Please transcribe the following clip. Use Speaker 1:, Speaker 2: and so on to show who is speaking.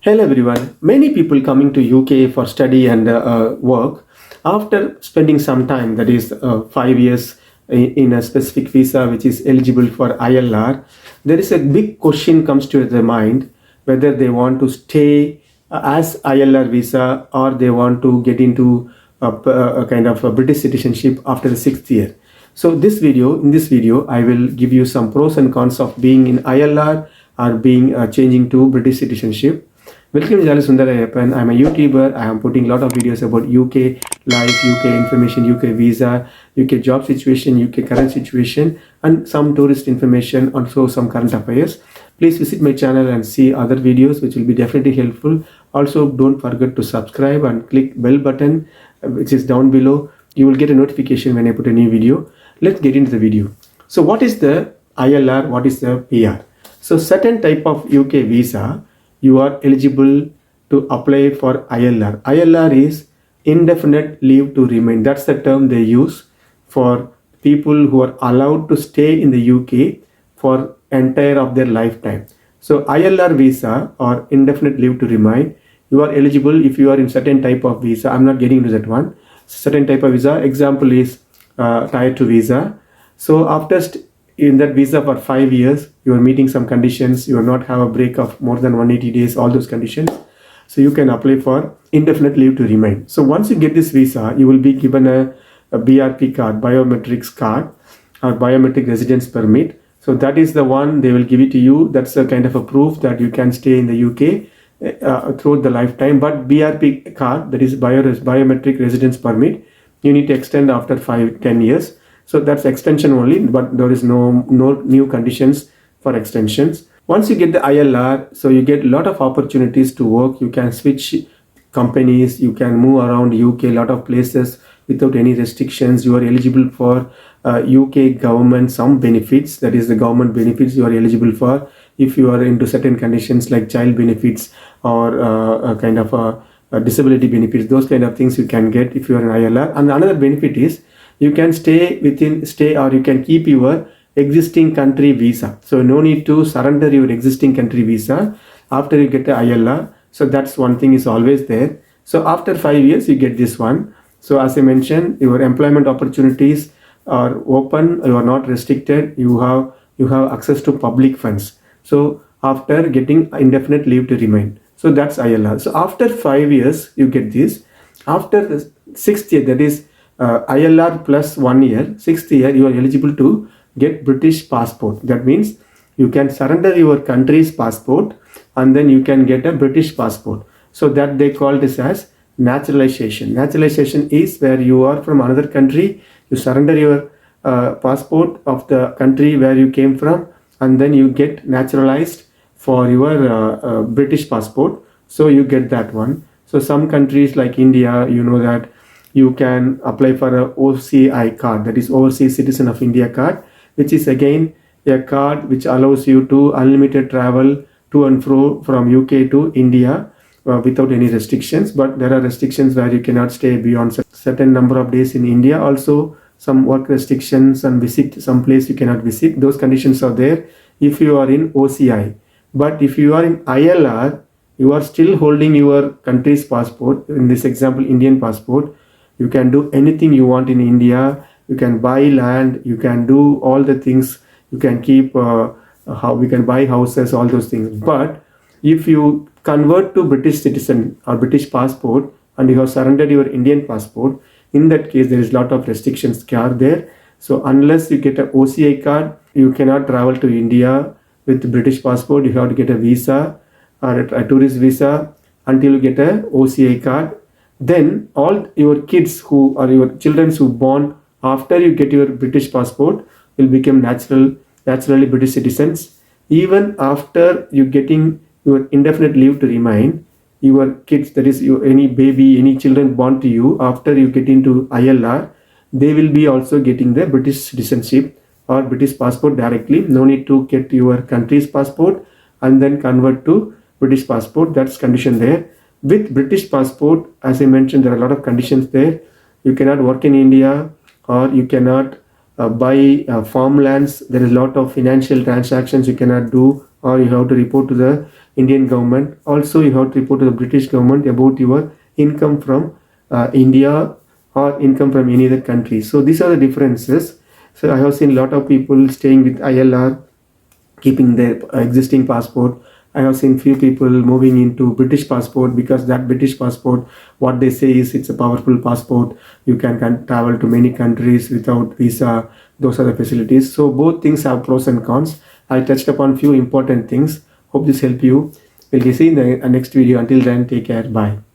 Speaker 1: Hello everyone. Many people coming to UK for study and work after spending some time, that is 5 years in a specific visa which is eligible for ILR. There is a big question comes to their mind whether they want to stay as ILR visa or they want to get into a kind of a British citizenship after the 6th year. So in this video, I will give you some pros and cons of being in ILR or being changing to British citizenship. Welcome to Sundar Ayappan. I'm a YouTuber. I am putting a lot of videos about UK life, UK information, UK visa, UK job situation, UK current situation, and some tourist information, also some current affairs. Please visit my channel and see other videos which will be definitely helpful. Also, don't forget to subscribe and click bell button which is down below. You will get a notification when I put a new video. Let's get into the video. So what is the ILR? What is the PR? So certain type of UK visa, you are eligible to apply for ILR. ILR is indefinite leave to remain. That's the term they use for people who are allowed to stay in the UK for entire of their lifetime. So ILR visa or indefinite leave to remain, you are eligible if you are in certain type of visa. I'm not getting into that one. Certain type of visa, example is tier 2 visa. So after in that visa for 5 years, you are meeting some conditions, you will not have a break of more than 180 days, all those conditions. So you can apply for indefinite leave to remain. So once you get this visa, you will be given a BRP card, biometrics card, or biometric residence permit. So that is the one they will give it to you. That's a kind of a proof that you can stay in the UK throughout the lifetime. But BRP card, that is biometric residence permit, you need to extend after 5-10 years. So that's extension only, but there is no new conditions for extensions. Once you get the ILR, so you get a lot of opportunities to work. You can switch companies, you can move around UK, a lot of places without any restrictions. You are eligible for UK government some benefits, that is the government benefits you are eligible for if you are into certain conditions like child benefits or a kind of a disability benefits. Those kind of things you can get if you are in ILR. And another benefit is you can stay or you can keep your existing country visa. So no need to surrender your existing country visa after you get the ILR. So that's one thing is always there. So after 5 years, you get this one. So as I mentioned, your employment opportunities are open, you are not restricted, you have access to public funds. So after getting indefinite leave to remain. So that's ILR. So after 5 years, you get this. After the 6th year, that is ILR plus 1 year, 6th year, you are eligible to get British passport. That means you can surrender your country's passport and then you can get a British passport. So that they call this as naturalization. Naturalization is where you are from another country, you surrender your passport of the country where you came from, and then you get naturalized for your British passport. So you get that one. So some countries like India, you know that you can apply for a OCI card, that is Overseas Citizen of India card, which is again a card which allows you to unlimited travel to and fro from UK to India without any restrictions. But there are restrictions where you cannot stay beyond certain number of days in India. Also some work restrictions and visit some place you cannot visit. Those conditions are there if you are in OCI. But if you are in ILR, you are still holding your country's passport. In this example, Indian passport. You can do anything you want in India. You can buy land. You can do all the things. You can keep we can buy houses, all those things. But if you convert to British citizen or British passport and you have surrendered your Indian passport, in that case there is a lot of restrictions are there. So unless you get an OCI card, you cannot travel to India with British passport. You have to get a visa or a tourist visa until you get a OCI card. Then all your kids who are your children who born after you get your British passport will become naturally British citizens. Even after you getting your indefinite leave to remain, your kids, that is any baby, any children born to you after you get into ILR, they will be also getting the British citizenship or British passport directly. No need to get your country's passport and then convert to British passport. That's condition there. With British passport, as I mentioned, there are a lot of conditions there. You cannot work in India or you cannot buy farmlands. There is a lot of financial transactions you cannot do or you have to report to the Indian government. Also, you have to report to the British government about your income from India or income from any other country. So these are the differences. So I have seen a lot of people staying with ILR, keeping their existing passport. I have seen few people moving into British passport, because that British passport, what they say is it's a powerful passport. You can travel to many countries without visa. Those are the facilities. So both things have pros and cons. I touched upon few important things. Hope this help you. We'll see you in the next video. Until then, take care. Bye.